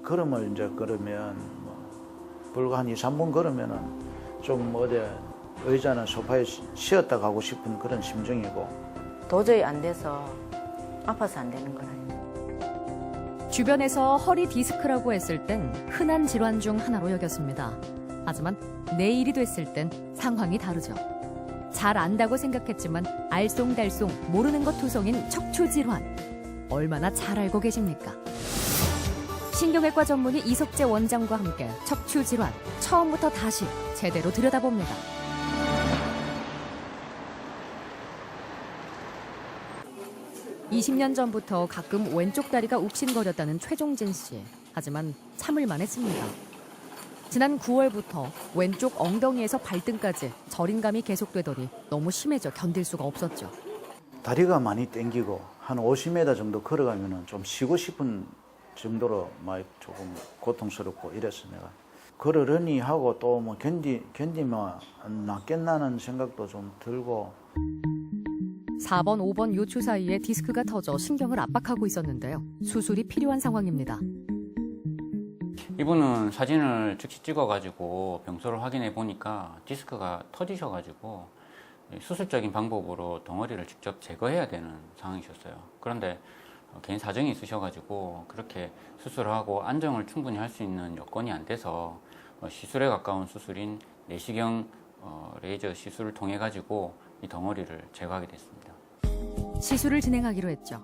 걸음을 이제 걸으면 뭐 불과 한 2, 3분 걸으면은 좀 어디 의자나 소파에 쉬었다 가고 싶은 그런 심정이고 도저히 안 돼서 아파서 안 되는 거라요. 주변에서 허리 디스크라고 했을 땐 흔한 질환 중 하나로 여겼습니다. 하지만 내 일이 됐을 땐 상황이 다르죠. 잘 안다고 생각했지만 알쏭달쏭 모르는 것 투성인 척추 질환. 얼마나 잘 알고 계십니까? 신경외과 전문의 이석재 원장과 함께 척추 질환 처음부터 다시 제대로 들여다봅니다. (20년) 전부터 가끔 왼쪽 다리가 욱신거렸다는 최종진 씨. 하지만 참을만 했습니다. 지난 9월부터 왼쪽 엉덩이에서 발등까지 저림감이 계속되더니 너무 심해져 견딜 수가 없었죠. 다리가 많이 땡기고 한 50m 정도 걸어가면은 좀 쉬고 싶은 정도로 막 조금 고통스럽고 이래서 내가 걸으려니 하고 또 뭐 견디면 낫겠나는 생각도 좀 들고 4번, 5번 요추 사이에 디스크가 터져 신경을 압박하고 있었는데요. 수술이 필요한 상황입니다. 이분은 사진을 즉시 찍어가지고 병소를 확인해 보니까 디스크가 터지셔가지고 수술적인 방법으로 덩어리를 직접 제거해야 되는 상황이셨어요. 그런데 개인 사정이 있으셔가지고 그렇게 수술하고 안정을 충분히 할 수 있는 여건이 안 돼서 시술에 가까운 수술인 내시경 레이저 시술을 통해 가지고 이 덩어리를 제거하게 됐습니다. 시술을 진행하기로 했죠.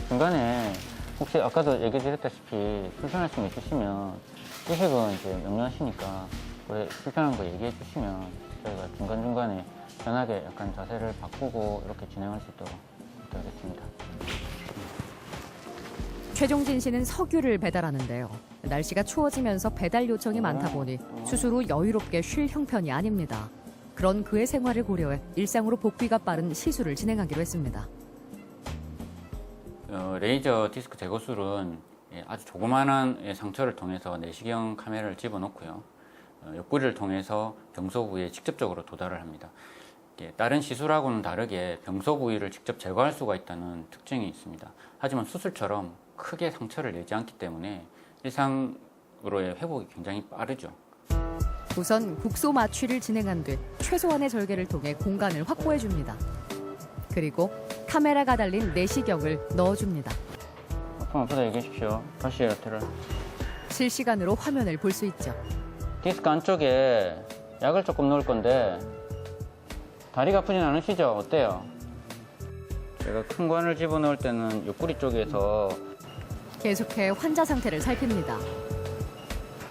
중간에 혹시 아까도 얘기 드렸다시피 불편하신 거 있으시면 휴식은 이제 명료하시니까 왜 불편한 거 얘기해 주시면 저희가 중간중간에 편하게 약간 자세를 바꾸고 이렇게 진행할 수 있도록 하겠습니다. 최종진 씨는 석유를 배달하는데요. 날씨가 추워지면서 배달 요청이 많다 보니 수술 후 여유롭게 쉴 형편이 아닙니다. 그런 그의 생활을 고려해 일상으로 복귀가 빠른 시술을 진행하기로 했습니다. 레이저 디스크 제거술은 아주 조그마한 상처를 통해서 내시경 카메라를 집어넣고요. 옆구리를 통해서 병소 부위에 직접적으로 도달을 합니다. 다른 시술하고는 다르게 병소 부위를 직접 제거할 수가 있다는 특징이 있습니다. 하지만 수술처럼 크게 상처를 내지 않기 때문에 일상으로의 회복이 굉장히 빠르죠. 우선 국소 마취를 진행한 뒤 최소한의 절개를 통해 공간을 확보해 줍니다. 그리고 카메라가 달린 내시경을 넣어줍니다. 아프다 얘기해 주십시오. 다시 라테럴. 실시간으로 화면을 볼 수 있죠. 디스크 안쪽에 약을 조금 넣을 건데 다리가 아프진 않으시죠? 어때요? 제가 큰 관을 집어넣을 때는 옆구리 쪽에서 계속해 환자 상태를 살핍니다.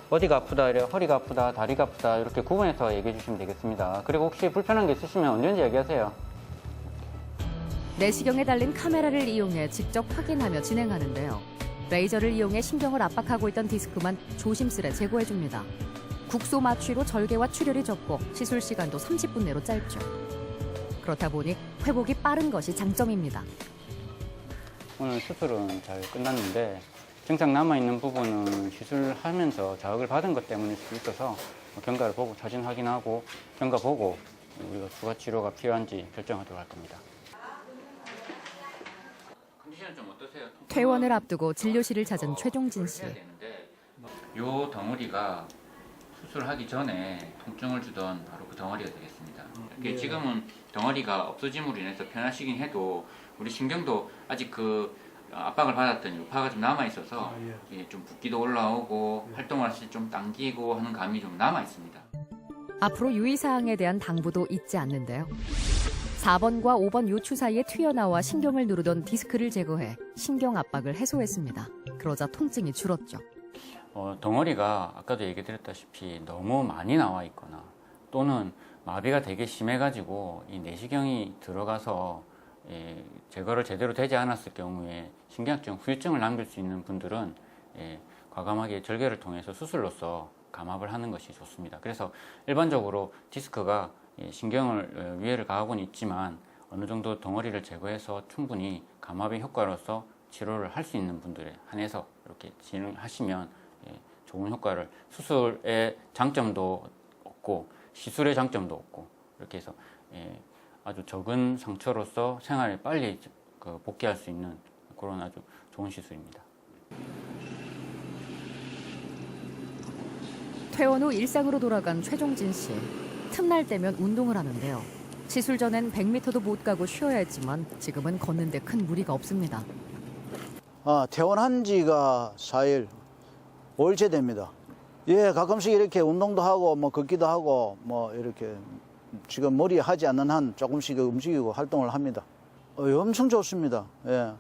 어디가 아프다, 허리가 아프다, 다리가 아프다 이렇게 구분해서 얘기해 주시면 되겠습니다. 그리고 혹시 불편한 게 있으시면 언제든지 얘기하세요. 내시경에 달린 카메라를 이용해 직접 확인하며 진행하는데요. 레이저를 이용해 신경을 압박하고 있던 디스크만 조심스레 제거해줍니다. 국소 마취로 절개와 출혈이 적고 시술 시간도 30분 내로 짧죠. 그렇다 보니 회복이 빠른 것이 장점입니다. 오늘 수술은 잘 끝났는데 증상 남아있는 부분은 시술하면서 자극을 받은 것 때문일 수 있어서 경과를 보고 사진 확인하고 경과 보고 우리가 추가 치료가 필요한지 결정하도록 할 겁니다. 컨디션은 좀 어떠세요? 퇴원을 앞두고 진료실을 찾은 최종진 씨. 요 덩어리가 수술하기 전에 통증을 주던 바로 그 덩어리가 되겠습니다. 이게 지금은 덩어리가 없어짐으로 인해서 편하시긴 해도 우리 신경도 아직 그 압박을 받았던 여파가 좀 남아 있어서 좀 붓기도 올라오고 활동할 때 좀 당기고 하는 감이 좀 남아 있습니다. 앞으로 유의사항에 대한 당부도 잊지 않는데요. 4번과 5번 요추 사이에 튀어나와 신경을 누르던 디스크를 제거해 신경 압박을 해소했습니다. 그러자 통증이 줄었죠. 덩어리가 아까도 얘기 드렸다시피 너무 많이 나와 있거나 또는 마비가 되게 심해가지고 이 내시경이 들어가서 제거를 제대로 되지 않았을 경우에 신경학적 후유증을 남길 수 있는 분들은 과감하게 절개를 통해서 수술로서 감압을 하는 것이 좋습니다. 그래서 일반적으로 디스크가 신경을 위해를 가하고는 있지만 어느 정도 덩어리를 제거해서 충분히 감압의 효과로서 치료를 할 수 있는 분들에 한해서 이렇게 진행하시면 좋은 효과를 수술의 장점도 없고 시술의 장점도 없고 이렇게 해서 아주 적은 상처로서 생활에 빨리 복귀할 수 있는 그런 아주 좋은 시술입니다. 퇴원 후 일상으로 돌아간 최종진 씨. 틈날 때면 운동을 하는데요. 시술 전엔 100m도 못 가고 쉬어야 했지만 지금은 걷는데 큰 무리가 없습니다. 퇴원한 지가 4일, 5일째 됩니다. 예, 가끔씩 이렇게 운동도 하고, 뭐, 걷기도 하고, 뭐, 이렇게, 지금 머리 하지 않는 한 조금씩 움직이고 활동을 합니다. 엄청 좋습니다. 예.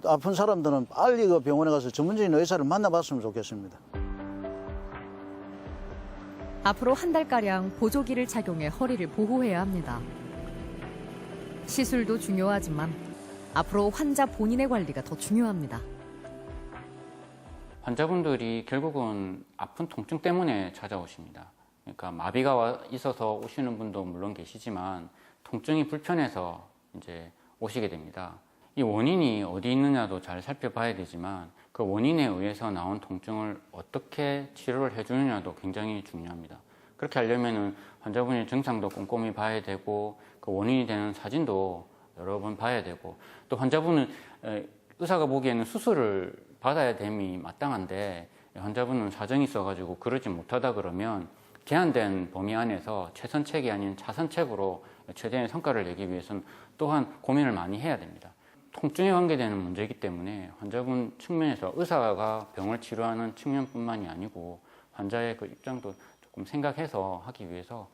아픈 사람들은 빨리 그 병원에 가서 전문적인 의사를 만나봤으면 좋겠습니다. 앞으로 한 달가량 보조기를 착용해 허리를 보호해야 합니다. 시술도 중요하지만 앞으로 환자 본인의 관리가 더 중요합니다. 환자분들이 결국은 아픈 통증 때문에 찾아오십니다. 그러니까 마비가 있어서 오시는 분도 물론 계시지만 통증이 불편해서 이제 오시게 됩니다. 이 원인이 어디 있느냐도 잘 살펴봐야 되지만 그 원인에 의해서 나온 통증을 어떻게 치료를 해주느냐도 굉장히 중요합니다. 그렇게 하려면은 환자분의 증상도 꼼꼼히 봐야 되고 그 원인이 되는 사진도 여러 번 봐야 되고 또 환자분은 의사가 보기에는 수술을 받아야 됨이 마땅한데 환자분은 사정이 있어가지고 그러지 못하다 그러면 제한된 범위 안에서 최선책이 아닌 차선책으로 최대의 성과를 내기 위해서는 또한 고민을 많이 해야 됩니다. 통증에 관계되는 문제이기 때문에 환자분 측면에서 의사가 병을 치료하는 측면뿐만이 아니고 환자의 그 입장도 조금 생각해서 하기 위해서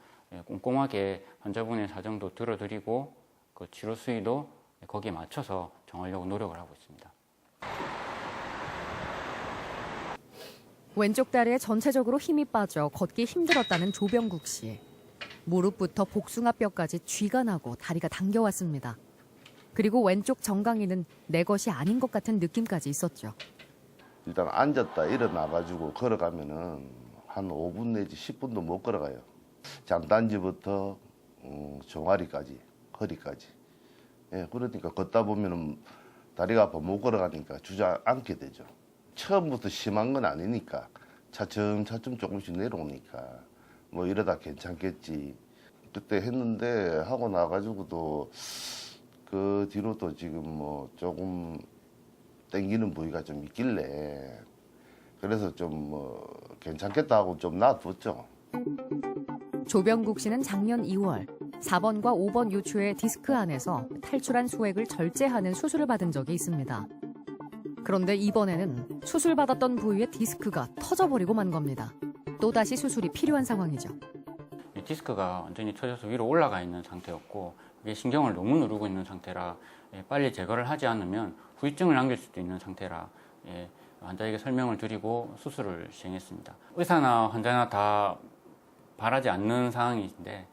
꼼꼼하게 환자분의 사정도 들어드리고 그 치료 수위도 거기에 맞춰서 정하려고 노력을 하고 있습니다. 왼쪽 다리에 전체적으로 힘이 빠져 걷기 힘들었다는 조병국 씨. 무릎부터 복숭아뼈까지 쥐가 나고 다리가 당겨왔습니다. 그리고 왼쪽 정강이는 내 것이 아닌 것 같은 느낌까지 있었죠. 일단 앉았다 일어나가지고 걸어가면은 한 5분 내지 10분도 못 걸어가요. 장단지부터 종아리까지, 허리까지. 예, 그러니까 걷다 보면은 다리가 아파 못 걸어가니까 주저앉게 되죠. 처음부터 심한 건 아니니까 차츰차츰 조금씩 내려오니까 뭐 이러다 괜찮겠지. 그때 했는데 하고 나가지고도 그 뒤로도 지금 뭐 조금 땡기는 부위가 좀 있길래 그래서 좀 뭐 괜찮겠다 하고 좀 놔뒀죠. 조병국 씨는 작년 2월 4번과 5번 요추의 디스크 안에서 탈출한 수액을 절제하는 수술을 받은 적이 있습니다. 그런데 이번에는 수술받았던 부위의 디스크가 터져버리고 만 겁니다. 또다시 수술이 필요한 상황이죠. 이 디스크가 완전히 터져서 위로 올라가 있는 상태였고 이게 신경을 너무 누르고 있는 상태라 빨리 제거를 하지 않으면 후유증을 남길 수도 있는 상태라 환자에게 설명을 드리고 수술을 시행했습니다. 의사나 환자나 다 바라지 않는 상황인데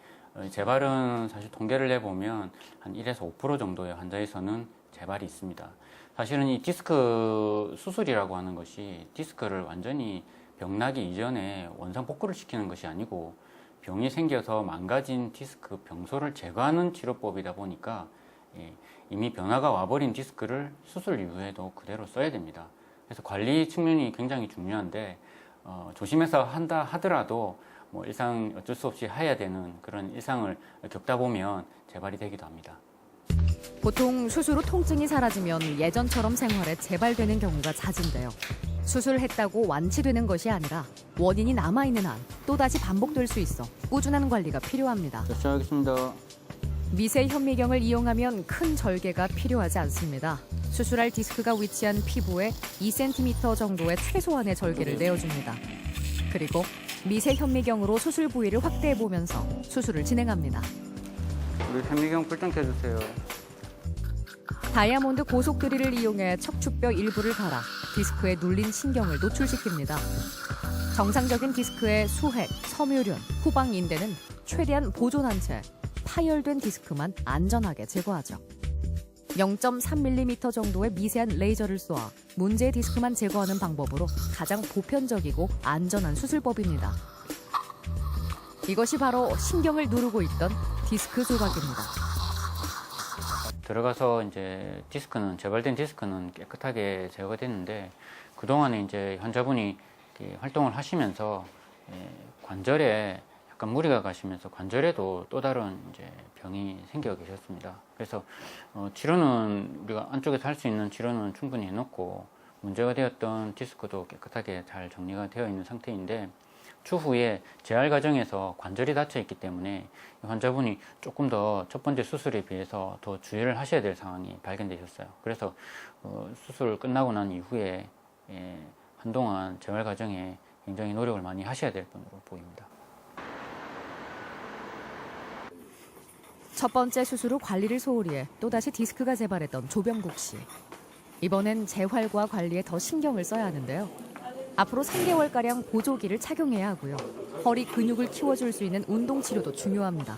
재발은 사실 통계를 내보면 한 1에서 5% 정도의 환자에서는 재발이 있습니다. 사실은 이 디스크 수술이라고 하는 것이 디스크를 완전히 병나기 이전에 원상 복구를 시키는 것이 아니고 병이 생겨서 망가진 디스크 병소를 제거하는 치료법이다 보니까 이미 변화가 와버린 디스크를 수술 이후에도 그대로 써야 됩니다. 그래서 관리 측면이 굉장히 중요한데 조심해서 한다 하더라도 뭐 일상 어쩔 수 없이 해야 되는 그런 일상을 겪다 보면 재발이 되기도 합니다. 보통 수술 후 통증이 사라지면 예전처럼 생활에 재발되는 경우가 잦은데요. 수술했다고 완치되는 것이 아니라 원인이 남아있는 한 또다시 반복될 수 있어 꾸준한 관리가 필요합니다. 시작하겠습니다. 미세 현미경을 이용하면 큰 절개가 필요하지 않습니다. 수술할 디스크가 위치한 피부에 2cm 정도의 최소한의 절개를 내어줍니다. 그리고 미세 현미경으로 수술 부위를 확대해보면서 수술을 진행합니다. 우리 현미경 불좀 켜주세요. 다이아몬드 고속 드릴을 이용해 척추뼈 일부를 갈아 디스크에 눌린 신경을 노출시킵니다. 정상적인 디스크의 수핵, 섬유륜, 후방 인대는 최대한 보존한 채 파열된 디스크만 안전하게 제거하죠. 0.3mm 정도의 미세한 레이저를 쏘아 문제의 디스크만 제거하는 방법으로 가장 보편적이고 안전한 수술법입니다. 이것이 바로 신경을 누르고 있던 디스크 조각입니다. 들어가서 이제 재발된 디스크는 깨끗하게 제거가 됐는데 그동안에 이제 환자분이 활동을 하시면서 관절에 약간 무리가 가시면서 관절에도 또 다른 이제 병이 생겨 계셨습니다. 그래서 치료는 우리가 안쪽에서 할 수 있는 치료는 충분히 해놓고 문제가 되었던 디스크도 깨끗하게 잘 정리가 되어 있는 상태인데 추후에 재활 과정에서 관절이 닫혀 있기 때문에 환자분이 조금 더 첫 번째 수술에 비해서 더 주의를 하셔야 될 상황이 발견되셨어요. 그래서 수술 끝나고 난 이후에 한동안 재활 과정에 굉장히 노력을 많이 하셔야 될 분으로 보입니다. 첫 번째 수술 후 관리를 소홀히 해 또다시 디스크가 재발했던 조병국 씨. 이번엔 재활과 관리에 더 신경을 써야 하는데요. 앞으로 3개월가량 보조기를 착용해야 하고요. 허리 근육을 키워줄 수 있는 운동 치료도 중요합니다.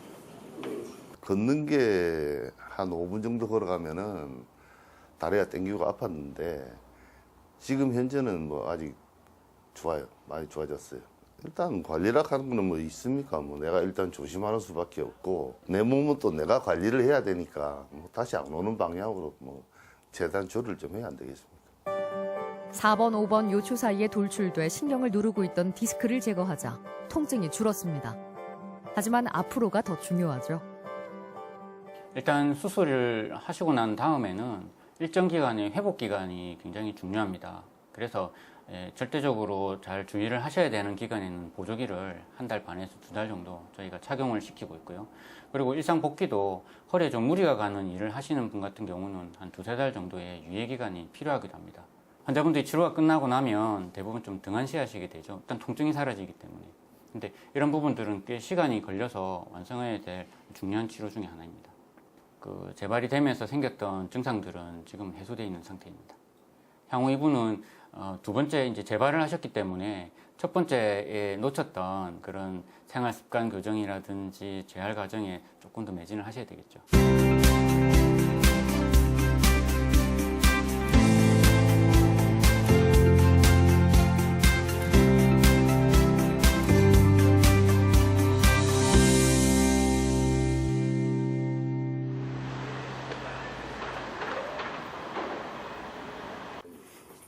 걷는 게 한 5분 정도 걸어가면은 다리가 땡기고 아팠는데 지금 현재는 뭐 아직 좋아요. 많이 좋아졌어요. 일단 관리라 하는 거는 뭐 있습니까? 뭐 내가 일단 조심하는 수밖에 없고 내 몸은 또 내가 관리를 해야 되니까 뭐 다시 안 오는 방향으로 뭐 재단 조를 좀 해야 안 되겠습니까? 4번, 5번 요추 사이에 돌출돼 신경을 누르고 있던 디스크를 제거하자 통증이 줄었습니다. 하지만 앞으로가 더 중요하죠. 일단 수술을 하시고 난 다음에는 일정 기간의 회복 기간이 굉장히 중요합니다. 그래서 절대적으로 잘 주의를 하셔야 되는 기간에는 보조기를 1달 반에서 2달 정도 저희가 착용을 시키고 있고요. 그리고 일상 복귀도 허리에 좀 무리가 가는 일을 하시는 분 같은 경우는 한 2-3달 정도의 유예 기간이 필요하기도 합니다. 환자분들이 치료가 끝나고 나면 대부분 좀 등한시하시게 되죠. 일단 통증이 사라지기 때문에. 근데 이런 부분들은 꽤 시간이 걸려서 완성해야 될 중요한 치료 중에 하나입니다. 재발이 되면서 생겼던 증상들은 지금 해소되어 있는 상태입니다. 향후 이분은 2번째 이제 재발을 하셨기 때문에 첫 번째에 놓쳤던 그런 생활 습관 교정이라든지 재활 과정에 조금 더 매진을 하셔야 되겠죠.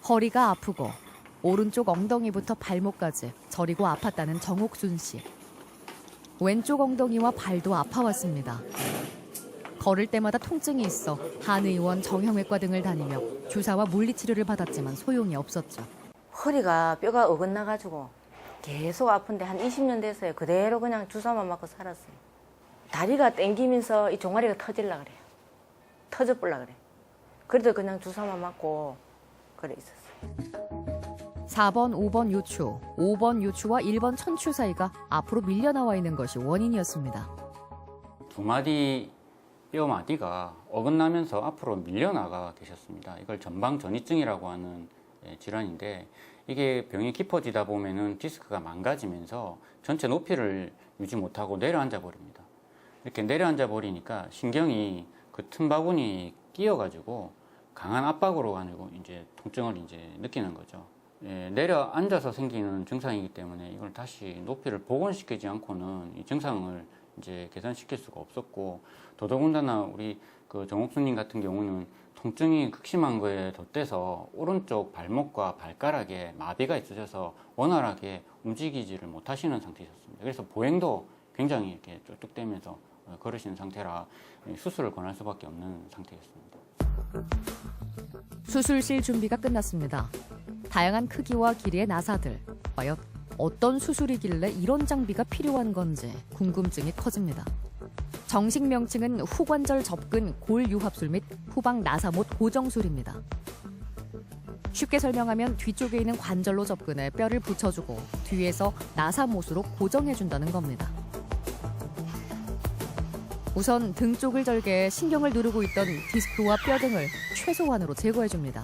허리가 아프고 오른쪽 엉덩이부터 발목까지 저리고 아팠다는 정옥순 씨. 왼쪽 엉덩이와 발도 아파왔습니다. 걸을 때마다 통증이 있어 한의원, 정형외과 등을 다니며 주사와 물리치료를 받았지만 소용이 없었죠. 허리가 뼈가 어긋나가지고 계속 아픈데 한 20년 됐어요. 그대로 그냥 주사만 맞고 살았어요. 다리가 땡기면서 이 종아리가 터질라 그래요. 터져볼라 그래. 그래도 그냥 주사만 맞고 그래 있었어요. 4번, 5번 요추, 5번 요추와 1번 천추 사이가 앞으로 밀려나와 있는 것이 원인이었습니다. 2마디 뼈 마디가 어긋나면서 앞으로 밀려나가 계셨습니다. 이걸 전방전이증이라고 하는 질환인데 이게 병이 깊어지다 보면은 디스크가 망가지면서 전체 높이를 유지 못하고 내려앉아 버립니다. 이렇게 내려앉아 버리니까 신경이 그 틈바구니 끼어가지고 강한 압박으로 가지고 이제 통증을 이제 느끼는 거죠. 내려앉아서 생기는 증상이기 때문에 이걸 다시 높이를 복원시키지 않고는 이 증상을 이제 개선시킬 수가 없었고, 더더군다나 우리 정옥수님 같은 경우는 통증이 극심한 거에 덧대서 오른쪽 발목과 발가락에 마비가 있으셔서 원활하게 움직이지를 못하시는 상태셨습니다. 그래서 보행도 굉장히 이렇게 쫄뚝대면서 걸으시는 상태라 수술을 권할 수밖에 없는 상태였습니다. 수술실 준비가 끝났습니다. 다양한 크기와 길이의 나사들. 과연 어떤 수술이길래 이런 장비가 필요한 건지 궁금증이 커집니다. 정식 명칭은 후관절 접근 골유합술 및 후방 나사못 고정술입니다. 쉽게 설명하면 뒤쪽에 있는 관절로 접근해 뼈를 붙여주고 뒤에서 나사못으로 고정해준다는 겁니다. 우선 등 쪽을 절개해 신경을 누르고 있던 디스크와 뼈 등을 최소한으로 제거해줍니다.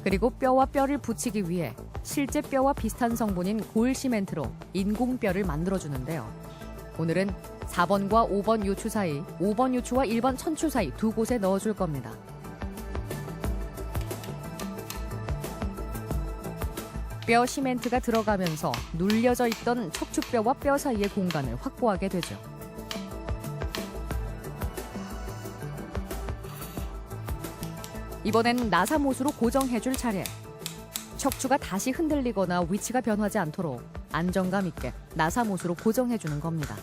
그리고 뼈와 뼈를 붙이기 위해 실제 뼈와 비슷한 성분인 골 시멘트로 인공뼈를 만들어주는데요. 오늘은 4번과 5번 요추 사이, 5번 요추와 1번 천추 사이 두 곳에 넣어줄 겁니다. 뼈 시멘트가 들어가면서 눌려져 있던 척추뼈와 뼈 사이의 공간을 확보하게 되죠. 이번엔 나사못으로 고정해줄 차례. 척추가 다시 흔들리거나 위치가 변하지 않도록 안정감 있게 나사못으로 고정해주는 겁니다.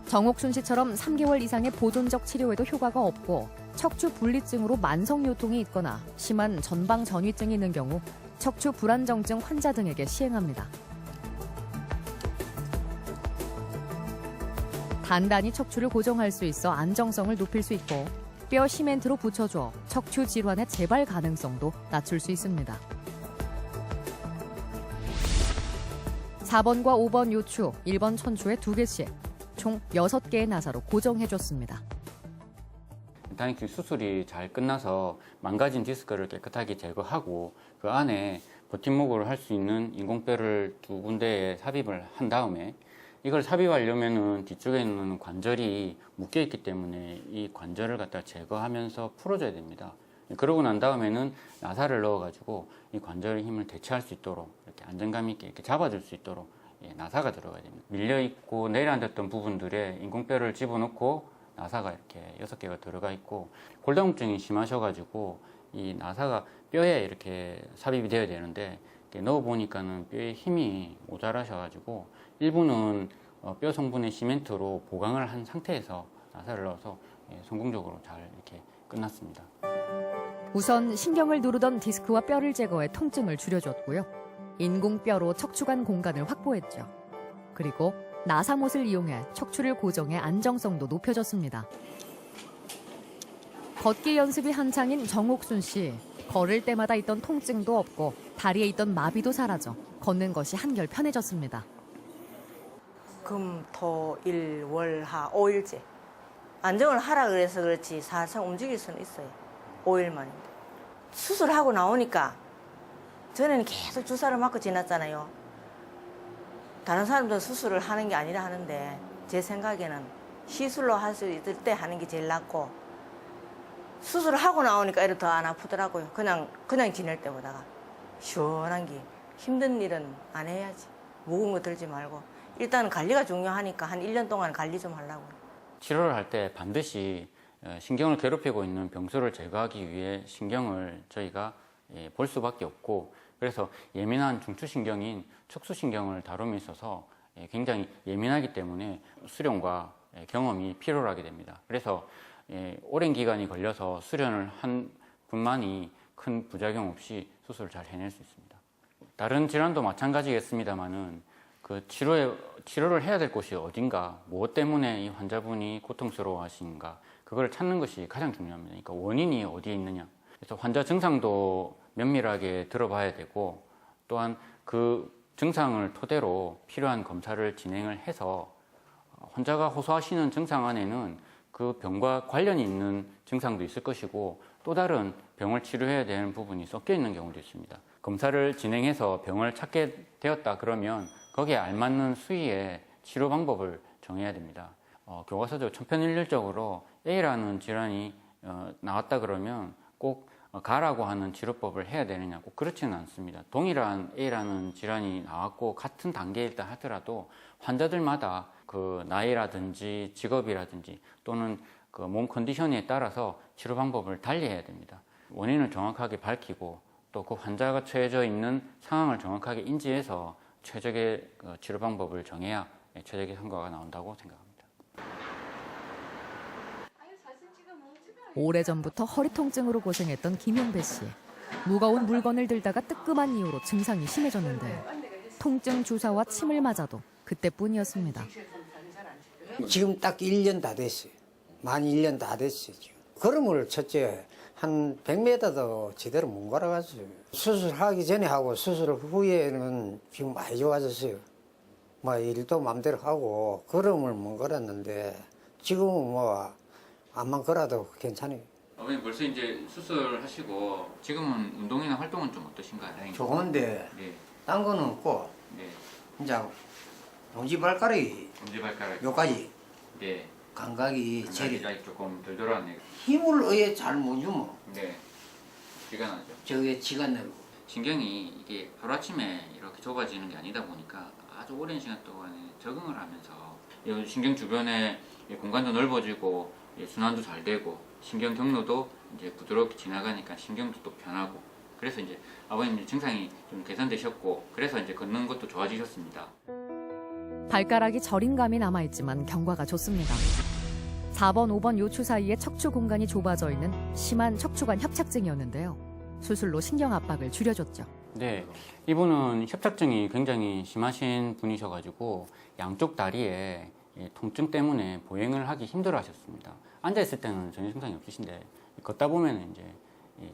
정옥순 씨처럼 3개월 이상의 보존적 치료에도 효과가 없고 척추 분리증으로 만성 요통이 있거나 심한 전방 전이증이 있는 경우 척추 불안정증 환자 등에게 시행합니다. 단단히 척추를 고정할 수 있어 안정성을 높일 수 있고 뼈 시멘트로 붙여줘 척추 질환의 재발 가능성도 낮출 수 있습니다. 4번과 5번 요추, 1번 천추에 2개씩 총 6개의 나사로 고정해줬습니다. 다행히 수술이 잘 끝나서 망가진 디스크를 깨끗하게 제거하고 그 안에 버팀목으로 할 수 있는 인공뼈를 2군데에 삽입을 한 다음에 이걸 삽입하려면은 뒤쪽에 있는 관절이 묶여 있기 때문에 이 관절을 갖다 제거하면서 풀어줘야 됩니다. 그러고 난 다음에는 나사를 넣어가지고 이 관절의 힘을 대체할 수 있도록 이렇게 안정감 있게 이렇게 잡아줄 수 있도록 나사가 들어가야 됩니다. 밀려 있고 내려앉았던 부분들에 인공뼈를 집어넣고 나사가 이렇게 6개가 들어가 있고 골다공증이 심하셔가지고 이 나사가 뼈에 이렇게 삽입이 되어야 되는데 넣어 보니까는 뼈에 힘이 모자라셔가지고 일부는 뼈 성분의 시멘트로 보강을 한 상태에서 나사를 넣어서 성공적으로 잘 이렇게 끝났습니다. 우선 신경을 누르던 디스크와 뼈를 제거해 통증을 줄여줬고요. 인공뼈로 척추관 공간을 확보했죠. 그리고 나사못을 이용해 척추를 고정해 안정성도 높여줬습니다. 걷기 연습이 한창인 정옥순 씨. 걸을 때마다 있던 통증도 없고 다리에 있던 마비도 사라져 걷는 것이 한결 편해졌습니다. 금, 토, 일, 월, 하 5일째. 안정을 하라 그래서 그렇지 살짝 움직일 수는 있어요. 5일 만인데. 수술하고 나오니까 전에는 계속 주사를 맞고 지났잖아요. 다른 사람들은 수술을 하는 게 아니라 하는데 제 생각에는 시술로 할 수 있을 때 하는 게 제일 낫고 수술을 하고 나오니까 애를 더 안 아프더라고요. 그냥 지낼 때보다가. 시원한 게 힘든 일은 안 해야지. 무거운 거 들지 말고. 일단 관리가 중요하니까 한 1년 동안 관리 좀 하려고요. 치료를 할 때 반드시 신경을 괴롭히고 있는 병소를 제거하기 위해 신경을 저희가 볼 수밖에 없고 그래서 예민한 중추신경인 척수신경을 다룸에 있어서 굉장히 예민하기 때문에 수련과 경험이 필요로 하게 됩니다. 그래서 오랜 기간이 걸려서 수련을 한 분만이 큰 부작용 없이 수술을 잘 해낼 수 있습니다. 다른 질환도 마찬가지겠습니다만은 그 치료를 해야 될 곳이 어딘가, 무엇 때문에 이 환자분이 고통스러워하시는가, 그걸 찾는 것이 가장 중요합니다. 그러니까 원인이 어디에 있느냐. 그래서 환자 증상도 면밀하게 들어봐야 되고, 또한 그 증상을 토대로 필요한 검사를 진행을 해서 환자가 호소하시는 증상 안에는 그 병과 관련이 있는 증상도 있을 것이고 또 다른 병을 치료해야 되는 부분이 섞여 있는 경우도 있습니다. 검사를 진행해서 병을 찾게 되었다 그러면 거기에 알맞는 수위의 치료 방법을 정해야 됩니다. 교과서적으로 천편일률적으로 A라는 질환이 나왔다 그러면 꼭 가라고 하는 치료법을 해야 되느냐, 꼭 그렇지는 않습니다. 동일한 A라는 질환이 나왔고 같은 단계이다 하더라도 환자들마다 그 나이라든지 직업이라든지 또는 그 몸 컨디션에 따라서 치료 방법을 달리해야 됩니다. 원인을 정확하게 밝히고 또 그 환자가 처해져 있는 상황을 정확하게 인지해서 최적의 치료 방법을 정해야 최적의 성과가 나온다고 생각합니다. 오래전부터 허리 통증으로 고생했던 김용배 씨. 무거운 물건을 들다가 뜨끔한 이후로 증상이 심해졌는데 통증 주사와 침을 맞아도 그때뿐이었습니다. 지금 딱 1년 다 됐어요. 만 1년 다 됐어요. 지금. 걸음을 첫째 한 100m도 제대로 못 걸어갔어요. 수술하기 전에 하고 수술 후에는 지금 많이 좋아졌어요. 뭐 일도 마음대로 하고 걸음을 못 걸었는데 지금은 뭐 암만 걸어도 괜찮아요. 아버님 벌써 이제 수술하시고 지금은 운동이나 활동은 좀 어떠신가요? 좋은데 네. 딴 거는 없고 네. 이제 엄지발가락이 엄지발가락. 요까지 네. 감각이 제일 조금 덜 돌아왔네요. 힘을 의해 잘 못 주면 네. 기가 나죠. 저게 지가 내고 신경이 이게 하루아침에 이렇게 좁아지는 게 아니다 보니까 아주 오랜 시간 동안에 적응을 하면서 이 신경 주변에 공간도 넓어지고 순환도 잘 되고 신경 경로도 이제 부드럽게 지나가니까 신경도 또 편하고 그래서 이제 아버님 증상이 좀 개선되셨고 그래서 이제 걷는 것도 좋아지셨습니다. 발가락이 저린 감이 남아있지만 경과가 좋습니다. 4번, 5번 요추 사이에 척추 공간이 좁아져 있는 심한 척추관 협착증이었는데요. 수술로 신경 압박을 줄여줬죠. 네, 이분은 협착증이 굉장히 심하신 분이셔가지고 양쪽 다리에 통증 때문에 보행을 하기 힘들어하셨습니다. 앉아있을 때는 전혀 증상이 없으신데 걷다 보면 이제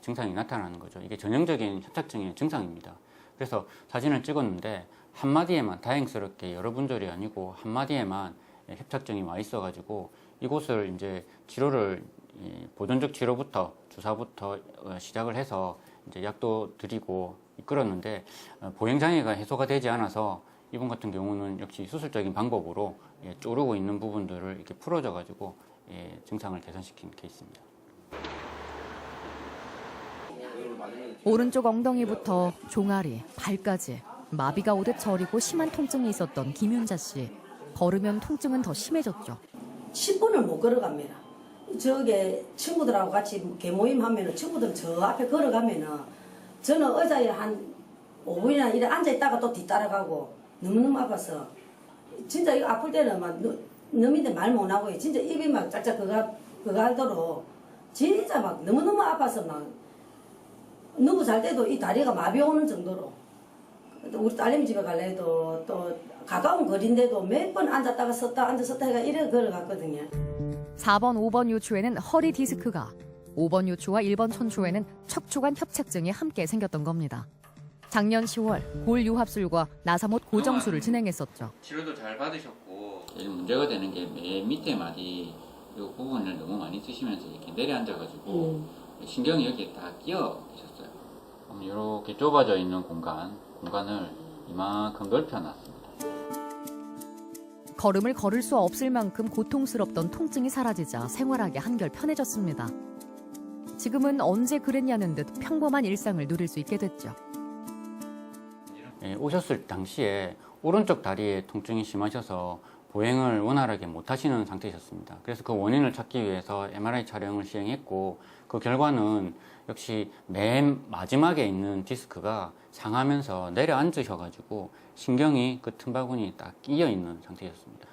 증상이 나타나는 거죠. 이게 전형적인 협착증의 증상입니다. 그래서 사진을 찍었는데 한마디에만, 다행스럽게 여러 분들이 아니고 한마디에만 협착증이 와 있어가지고 이곳을 이제 치료를 보존적 치료부터 주사부터 시작을 해서 이제 약도 드리고 이끌었는데 보행 장애가 해소가 되지 않아서 이분 같은 경우는 역시 수술적인 방법으로 쪼르고 있는 부분들을 이렇게 풀어줘 가지고 증상을 개선시킨 케이스입니다. 오른쪽 엉덩이부터 종아리, 발까지 마비가 오듯 저리고 심한 통증이 있었던 김윤자 씨. 걸으면 통증은 더 심해졌죠. 10분을 못 걸어갑니다. 저게 친구들하고 같이 개모임 하면은 친구들 저 앞에 걸어가면은 저는 의자에 한 5분이나 이래 앉아있다가 또 뒤따라가고 너무너무 아파서 진짜 이거 아플 때는 막 너미들 말 못하고 진짜 입이 막 짝짝 그거 하도록 진짜 막 너무너무 아파서 막 누구 잘 때도 이 다리가 마비 오는 정도로 우리 딸내미 집에 갈래도 또 가까운 거리인데도 몇 번 앉았다가 섰다 앉았었다 해가 이래 걸어갔거든요. 4번, 5번 요추에는 허리 디스크가, 5번 요추와 1번 촌추에는 척추관 협착증이 함께 생겼던 겁니다. 작년 10월 골 유합술과 나사못 고정술을 진행했었죠. 치료도 잘 받으셨고 문제가 되는 게 맨 밑에 마디 이 부분을 너무 많이 쓰시면서 이렇게 내려앉아가지고 신경이 여기에 다 끼어 계셨어요. 이렇게 좁아져 있는 공간을 이만큼 넓혀놨습니다. 걸음을 걸을 수 없을 만큼 고통스럽던 통증이 사라지자 생활하기 한결 편해졌습니다. 지금은 언제 그랬냐는 듯 평범한 일상을 누릴 수 있게 됐죠. 오셨을 당시에 오른쪽 다리에 통증이 심하셔서 보행을 원활하게 못 하시는 상태셨습니다. 그래서 그 원인을 찾기 위해서 MRI 촬영을 시행했고 그 결과는 역시 맨 마지막에 있는 디스크가 상하면서 내려앉으셔가지고 신경이 그 틈바구니에 딱 끼어 있는 상태였습니다.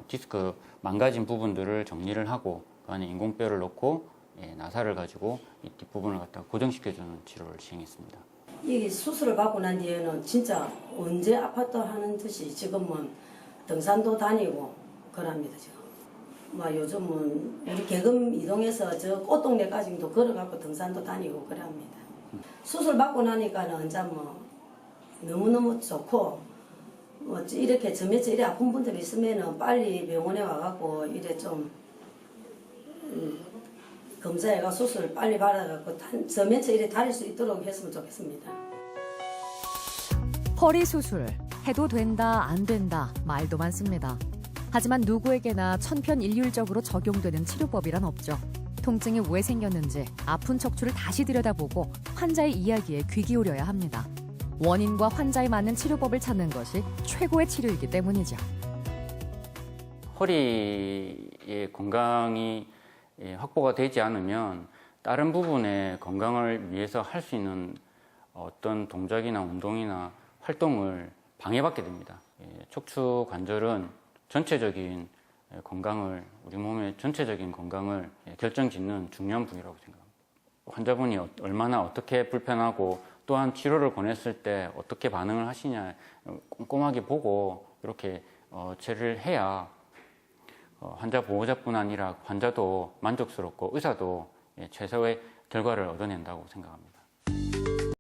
디스크 망가진 부분들을 정리를 하고 그 안에 인공뼈를 넣고 나사를 가지고 이 뒷부분을 갖다 고정시켜주는 치료를 시행했습니다. 이 수술을 받고 난 뒤에는 진짜 언제 아팠다 하는 듯이 지금은 등산도 다니고 그럽니다. 지금 막 요즘은 우리 개금 이동해서 저 꽃동네까지도 걸어가고 등산도 다니고 그럽니다. 수술 받고 나니까는 이제 뭐 너무너무 좋고 뭐 이렇게 저 며칠 이래 아픈 분들 있으면은 빨리 병원에 와갖고 이래 좀 검사해가 수술 빨리 받아갖고 저 며칠 이래 다닐 수 있도록 했으면 좋겠습니다. 허리 수술, 해도 된다, 안 된다 말도 많습니다. 하지만 누구에게나 천편일률적으로 적용되는 치료법이란 없죠. 통증이 왜 생겼는지 아픈 척추를 다시 들여다보고 환자의 이야기에 귀 기울여야 합니다. 원인과 환자에 맞는 치료법을 찾는 것이 최고의 치료이기 때문이죠. 허리의 건강이 확보가 되지 않으면 다른 부분의 건강을 위해서 할 수 있는 어떤 동작이나 운동이나 활동을 방해받게 됩니다. 척추 관절은 전체적인 건강을, 우리 몸의 전체적인 건강을 결정짓는 중요한 부위라고 생각합니다. 환자분이 얼마나 어떻게 불편하고 또한 치료를 권했을 때 어떻게 반응을 하시냐 꼼꼼하게 보고 이렇게 처리를 해야 환자 보호자뿐 아니라 환자도 만족스럽고 의사도 최소의 결과를 얻어낸다고 생각합니다.